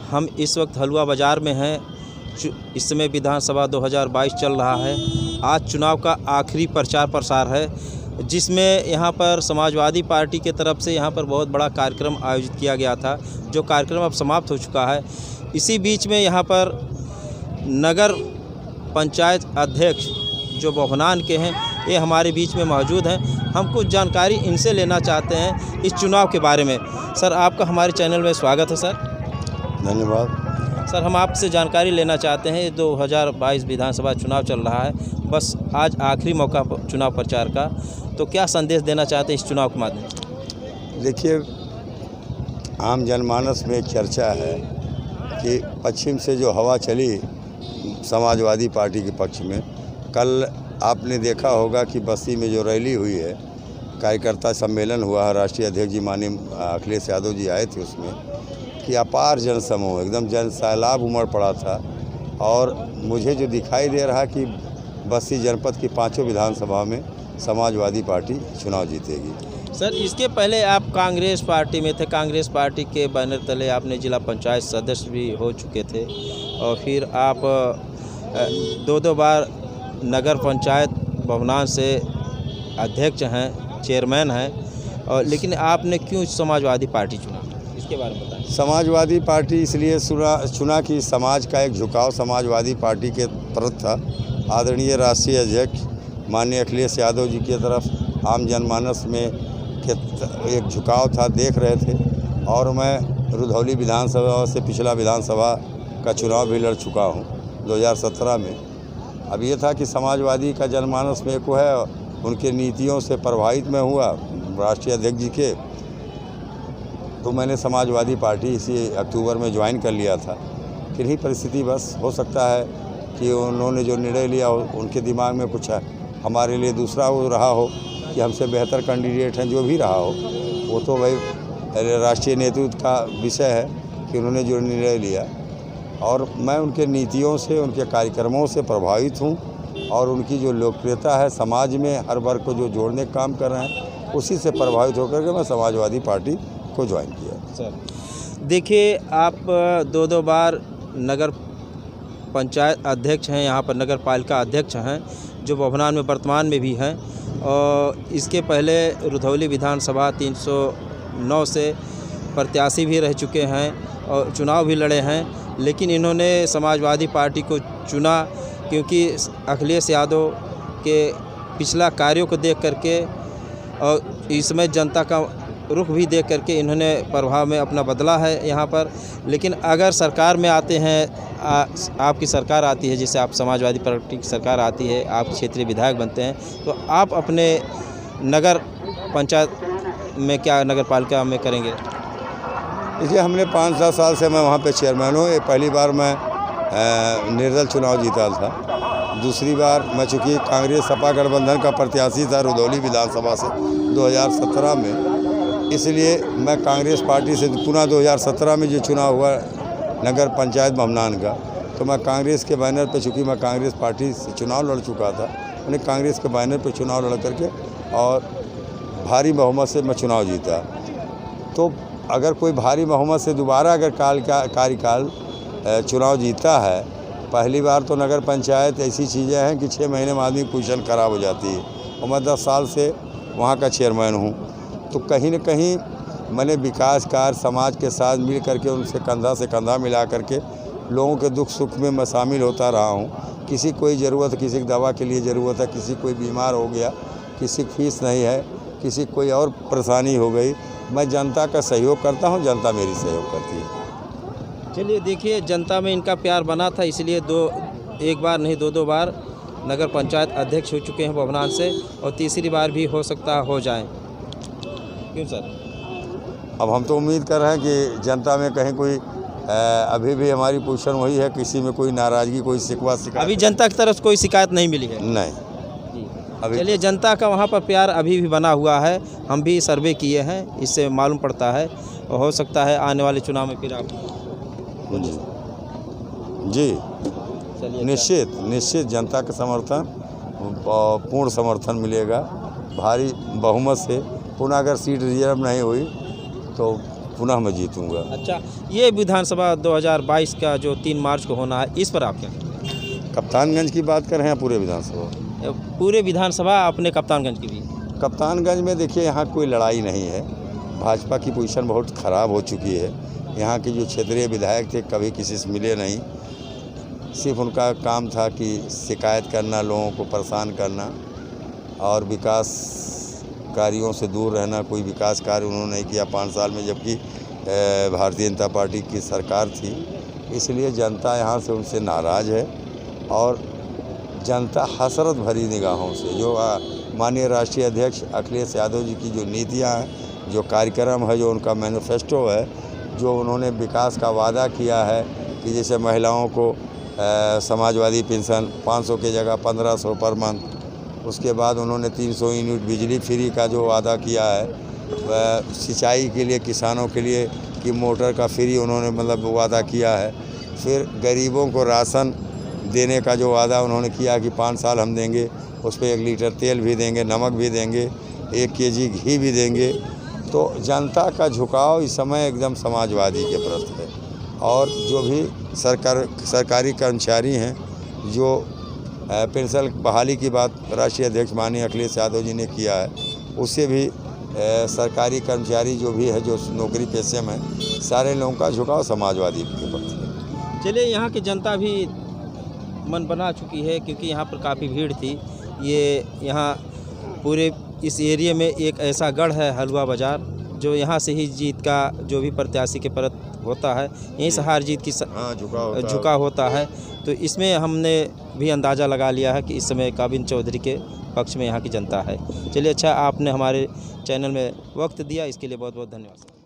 हम इस वक्त हलवा बाज़ार में हैं। इस समय विधानसभा 2022 चल रहा है। आज चुनाव का आखिरी प्रचार प्रसार है, जिसमें यहाँ पर समाजवादी पार्टी के तरफ से यहाँ पर बहुत बड़ा कार्यक्रम आयोजित किया गया था, जो कार्यक्रम अब समाप्त हो चुका है। इसी बीच में यहाँ पर नगर पंचायत अध्यक्ष जो बोहनान के हैं, ये हमारे बीच में मौजूद हैं। हम कुछ जानकारी इनसे लेना चाहते हैं इस चुनाव के बारे में। सर, आपका हमारे चैनल में स्वागत है। सर, धन्यवाद। सर, हम आपसे जानकारी लेना चाहते हैं। 2022 विधानसभा चुनाव चल रहा है, बस आज आखिरी मौका चुनाव प्रचार का, तो क्या संदेश देना चाहते हैं इस चुनाव के माध्यम से? देखिए, आम जनमानस में एक चर्चा है कि पश्चिम से जो हवा चली समाजवादी पार्टी के पक्ष में, कल आपने देखा होगा कि बस्ती में जो रैली हुई है, कार्यकर्ता सम्मेलन हुआ है, राष्ट्रीय अध्यक्ष जी माननीय अखिलेश यादव जी आए थे उसमें, कि अपार जनसमूह एकदम जन सैलाब उमड़ पड़ा था। और मुझे जो दिखाई दे रहा कि बस्ती जनपद की 5 विधानसभा में समाजवादी पार्टी चुनाव जीतेगी। सर, इसके पहले आप कांग्रेस पार्टी में थे। कांग्रेस पार्टी के बैनर तले आपने जिला पंचायत सदस्य भी हो चुके थे, और फिर आप 2 बार नगर पंचायत बोहनान से अध्यक्ष हैं, चेयरमैन हैं, और लेकिन आपने क्यों समाजवादी पार्टी चुना, इसके बारे में बताएं। समाजवादी पार्टी इसलिए चुना कि समाज का एक झुकाव समाजवादी पार्टी के प्रति था। आदरणीय राष्ट्रीय अध्यक्ष माननीय अखिलेश यादव जी की तरफ आम जनमानस में एक झुकाव था, देख रहे थे। और मैं रुधौली विधानसभा से पिछला विधानसभा का चुनाव भी लड़ चुका हूँ 2017 में। अब ये था कि समाजवादी का जनमानस में को है, उनके नीतियों से प्रभावित मैं हुआ राष्ट्रीय अध्यक्ष जी के, तो मैंने समाजवादी पार्टी इसी अक्टूबर में ज्वाइन कर लिया था। किन्हीं परिस्थिति बस हो सकता है कि उन्होंने जो निर्णय लिया उनके दिमाग में कुछ हमारे लिए दूसरा हो रहा हो, कि हमसे बेहतर कैंडिडेट हैं, जो भी रहा हो, वो तो भाई राष्ट्रीय नेतृत्व का विषय है कि उन्होंने जो निर्णय लिया। और मैं उनके नीतियों से, उनके कार्यक्रमों से प्रभावित हूँ, और उनकी जो लोकप्रियता है समाज में हर वर्ग को जो जोड़ने का काम कर रहे हैं, उसी से प्रभावित होकर के मैं समाजवादी पार्टी को ज्वाइन किया। सर, देखिए, आप 2 बार नगर पंचायत अध्यक्ष हैं, यहाँ पर नगर पालिका अध्यक्ष हैं, जो बोहनान में वर्तमान में भी हैं, और इसके पहले रुधौली विधानसभा 309 से प्रत्याशी भी रह चुके हैं और चुनाव भी लड़े हैं। लेकिन इन्होंने समाजवादी पार्टी को चुना क्योंकि अखिलेश यादव के पिछला कार्यों को देख करके और इसमें जनता का रुख भी देख करके इन्होंने प्रभाव में अपना बदला है यहाँ पर। लेकिन अगर सरकार में आते हैं, आपकी सरकार आती है, जिससे आप समाजवादी पार्टी की सरकार आती है, आप क्षेत्रीय विधायक बनते हैं, तो आप अपने नगर पंचायत में क्या, नगर पालिका में करेंगे? देखिए, हमने 5-7 साल से मैं वहाँ पे चेयरमैन हूँ। ये पहली बार मैं निर्दल चुनाव जीता था। दूसरी बार मैं चूँकि कांग्रेस सपा गठबंधन का प्रत्याशी था रुधौली विधानसभा से 2017 में, इसलिए मैं कांग्रेस पार्टी से पुनः 2017 में जो चुनाव हुआ नगर पंचायत बोहनान का, तो मैं कांग्रेस के बैनर पे, चूँकि मैं कांग्रेस पार्टी से चुनाव लड़ चुका था, मैंने कांग्रेस के बैनर पे चुनाव लड़ करके और भारी बहुमत से मैं चुनाव जीता। तो अगर कोई भारी बहुमत से दोबारा अगर कार्यकाल चुनाव जीता है, पहली बार तो नगर पंचायत ऐसी चीज़ें हैं कि 6 महीने में आदमी की पोजीशन खराब हो जाती है, और मैं 10 साल से वहाँ का चेयरमैन हूँ। तो कहीं न कहीं मैंने विकास कार्य समाज के साथ मिल करके, उनसे कंधा से कंधा मिला करके लोगों के दुख सुख में मैं शामिल होता रहा हूँ। किसी कोई ज़रूरत, किसी की दवा के लिए ज़रूरत है, किसी कोई बीमार हो गया, किसी की फीस नहीं है, किसी कोई और परेशानी हो गई, मैं जनता का सहयोग करता हूँ, जनता मेरी सहयोग करती है। चलिए, देखिए, जनता में इनका प्यार बना था, इसलिए एक बार नहीं 2 बार नगर पंचायत अध्यक्ष हो चुके हैं बोहनान से, और तीसरी बार भी हो सकता हो जाए। क्यों सर? अब हम तो उम्मीद कर रहे हैं कि जनता में कहीं कोई अभी भी हमारी पोजीशन वही है, किसी में कोई नाराज़गी, कोई शिकायत अभी जनता की तरफ से कोई शिकायत नहीं मिली है? नहीं। अभी चलिए, जनता का वहाँ पर प्यार अभी भी बना हुआ है। हम भी सर्वे किए हैं, इससे मालूम पड़ता है, और हो सकता है आने वाले चुनाव में फिर आप जी निश्चित जनता का समर्थन, पूर्ण समर्थन मिलेगा भारी बहुमत से। पुनः अगर सीट रिजर्व नहीं हुई तो पुनः मैं जीतूँगा। अच्छा, ये विधानसभा 2022 का जो 3 मार्च को होना है, इस पर आप क्या? कप्तानगंज की बात कर रहे हैं पूरे विधानसभा? पूरे विधानसभा, अपने कप्तानगंज की भी? कप्तानगंज में देखिए यहाँ कोई लड़ाई नहीं है। भाजपा की पोजीशन बहुत ख़राब हो चुकी है। यहाँ के जो क्षेत्रीय विधायक थे कभी किसी से मिले नहीं, सिर्फ उनका काम था कि शिकायत करना, लोगों को परेशान करना और विकास कार्यों से दूर रहना। कोई विकास कार्य उन्होंने नहीं किया 5 साल में, जबकि भारतीय जनता पार्टी की सरकार थी। इसलिए जनता यहाँ से उनसे नाराज़ है और जनता हसरत भरी निगाहों से जो माननीय राष्ट्रीय अध्यक्ष अखिलेश यादव जी की जो नीतियाँ हैं, जो कार्यक्रम है, जो उनका मैनिफेस्टो है, जो उन्होंने विकास का वादा किया है कि जैसे महिलाओं को समाजवादी पेंशन 500 की जगह 1500 पर मंथ, उसके बाद उन्होंने 300 यूनिट बिजली फ्री का जो वादा किया है, सिंचाई के लिए किसानों के लिए कि मोटर का फ्री उन्होंने मतलब वादा किया है। फिर गरीबों को राशन देने का जो वादा उन्होंने किया कि 5 साल हम देंगे, उस पर 1 लीटर तेल भी देंगे, नमक भी देंगे, 1 केजी घी भी देंगे। तो जनता का झुकाव इस समय एकदम समाजवादी के प्रति है। और जो भी सरकारी कर्मचारी हैं, जो पेंशन बहाली की बात राष्ट्रीय अध्यक्ष माननीय अखिलेश यादव जी ने किया है, उससे भी सरकारी कर्मचारी जो भी है, जो नौकरी पेशे में, सारे लोगों का झुकाव समाजवादी के प्रति है। चलिए, यहाँ की जनता भी मन बना चुकी है क्योंकि यहाँ पर काफ़ी भीड़ थी। ये यहाँ पूरे इस एरिया में एक ऐसा गढ़ है हलवा बाज़ार, जो यहाँ से ही जीत का जो भी प्रत्याशी के परत होता है, यहीं से हार जीत की झुकाव होता है। तो इसमें हमने भी अंदाज़ा लगा लिया है कि इस समय काबिन चौधरी के पक्ष में यहाँ की जनता है। चलिए, अच्छा, आपने हमारे चैनल में वक्त दिया, इसके लिए बहुत बहुत धन्यवाद।